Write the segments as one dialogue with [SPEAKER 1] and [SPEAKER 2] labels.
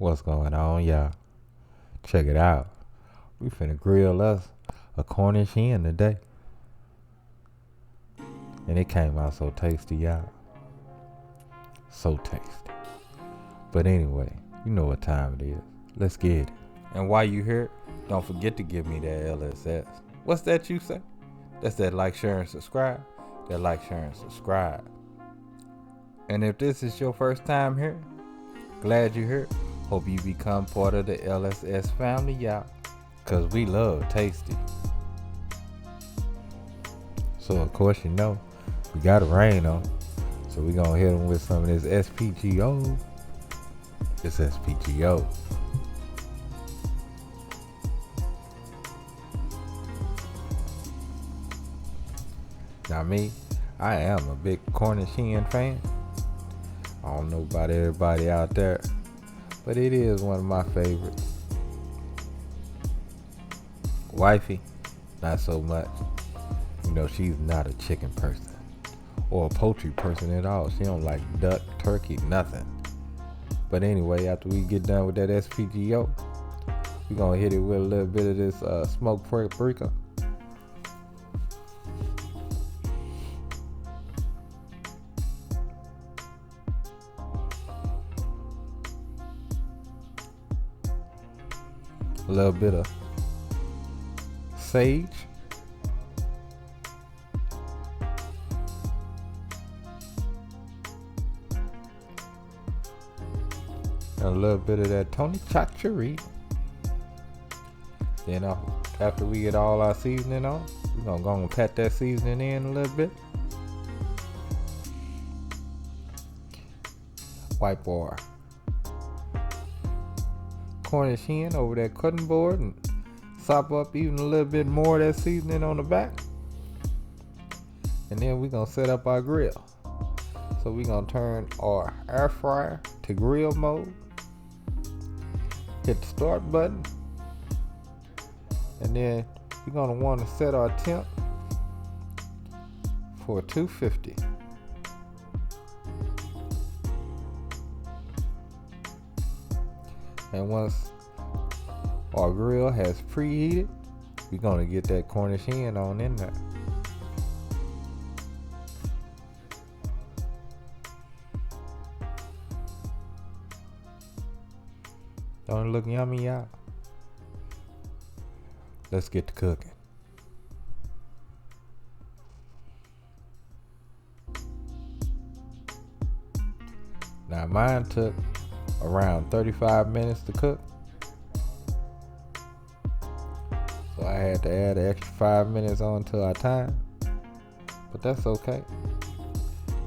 [SPEAKER 1] What's going on, y'all? Check it out. We finna grill us a Cornish hen today. And it came out so tasty, y'all. So tasty. But anyway, you know what time it is. Let's get it. And while you here, don't forget to give me that LSS. What's that you say? That's that like, share, and subscribe. That like, share, and subscribe. And if this is your first time here, glad you're here. Hope you become part of the LSS family, y'all. Cause we love tasty. So of course you know, we got a rain on. So we gonna hit them with some of this SPGO. It's SPGO. Now me, I am a big Cornish Hen fan. I don't know about everybody out there, but it is one of my favorites. Wifey, not so much. You know, she's not a chicken person or a poultry person at all. She don't like duck, turkey, nothing. But anyway, after we get done with that SPGO, we're gonna hit it with a little bit of this smoked paprika. A little bit of sage. And a little bit of that Tony Chachuri. Then after we get all our seasoning on, we're gonna go and pat that seasoning in a little bit. Wipe our Cornish hen over that cutting board and sop up even a little bit more of that seasoning on the back. And then we're gonna set up our grill. So we're gonna turn our air fryer to grill mode. Hit the start button. And then we're gonna want to set our temp for 250. And once our grill has preheated, we're gonna get that Cornish hen on in there. Don't it look yummy, y'all? Let's get to cooking. Now mine took around 35 minutes to cook. So I had to add an extra 5 minutes on to our time. But that's okay.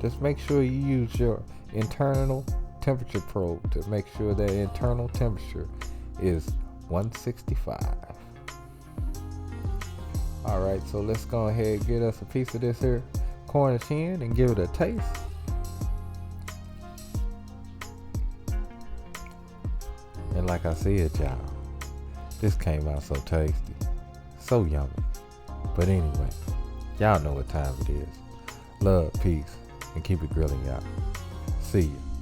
[SPEAKER 1] Just make sure you use your internal temperature probe to make sure that internal temperature is 165. Alright, so let's go ahead and get us a piece of this here Cornish hen and give it a taste. And like I said, y'all, this came out so tasty, so yummy. But anyway, y'all know what time it is. Love, peace, and keep it grilling, y'all. See ya.